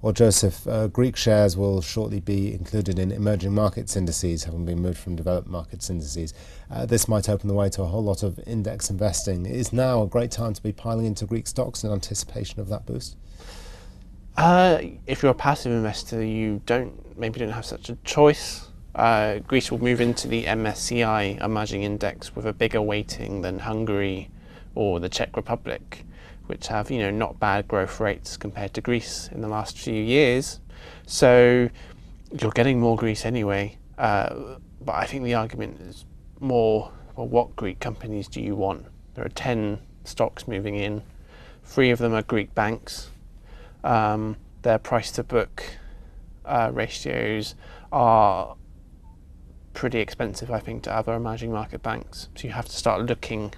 Well, Joseph, Greek shares will shortly be included in emerging markets indices, having been moved from developed markets indices. This might open the way to a whole lot of index investing. Is now a great time to be piling into Greek stocks in anticipation of that boost? If you're a passive investor, you maybe don't have such a choice. Greece will move into the MSCI emerging index with a bigger weighting than Hungary or the Czech Republic, which have not bad growth rates compared to Greece in the last few years. So you're getting more Greece anyway. But I think the argument is more, well, what Greek companies do you want? There are 10 stocks moving in. 3 of them are Greek banks. Their price to book ratios are pretty expensive, I think, to other emerging market banks. So you have to start looking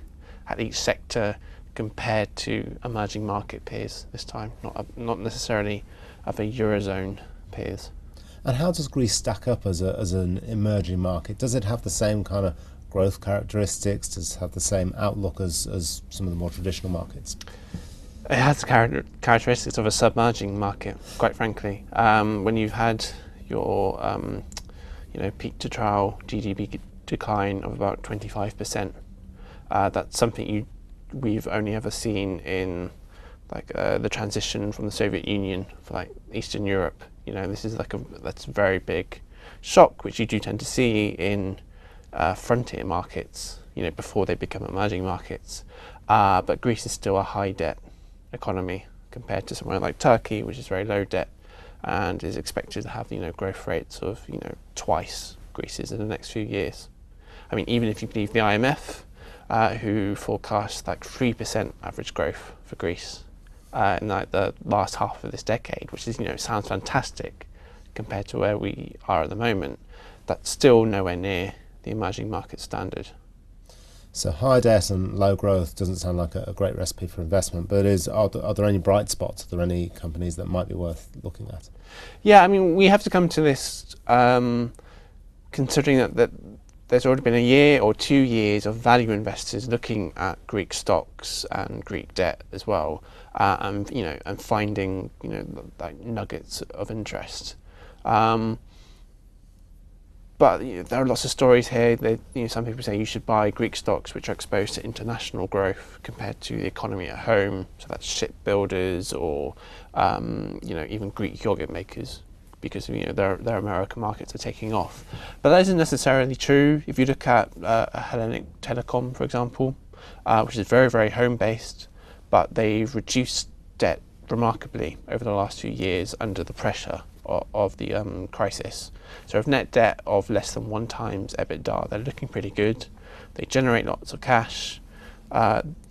at each sector compared to emerging market peers this time, not necessarily other Eurozone peers. And how does Greece stack up as an emerging market? Does it have the same kind of growth characteristics? Does it have the same outlook as some of the more traditional markets? It has the characteristics of a submerging market, quite frankly. When you've had your peak to trial GDP decline of about 25%, that's something we've only ever seen in the transition from the Soviet Union for Eastern Europe. This is that's a very big shock, which you do tend to see in frontier markets, before they become emerging markets. But Greece is still a high debt economy compared to somewhere like Turkey, which is very low debt and is expected to have growth rates of twice Greece's in the next few years. I mean, even if you believe the IMF, who forecast 3% average growth for Greece in the last half of this decade, which is sounds fantastic compared to where we are at the moment, that's still nowhere near the emerging market standard. So high debt and low growth doesn't sound like a great recipe for investment, but are there any bright spots? Are there any companies that might be worth looking at? Yeah, I mean, we have to come to this considering that there's already been a year or 2 years of value investors looking at Greek stocks and Greek debt as well, and finding nuggets of interest. But there are lots of stories here. Some people say you should buy Greek stocks which are exposed to international growth compared to the economy at home. So that's shipbuilders or even Greek yogurt makers, because their American markets are taking off. But that isn't necessarily true. If you look at Hellenic Telecom, for example, which is very, very home-based, but they've reduced debt remarkably over the last few years under the pressure of the crisis. So if net debt of less than 1 times EBITDA, they're looking pretty good. They generate lots of cash.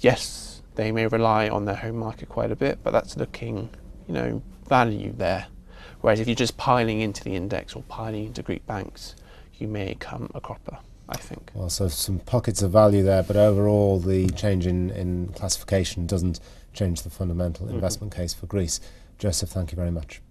Yes, they may rely on their home market quite a bit, but that's looking, value there. Whereas if you're just piling into the index or piling into Greek banks, you may come a cropper, I think. Well, so some pockets of value there, but overall the change in classification doesn't change the fundamental investment case for Greece. Joseph, thank you very much.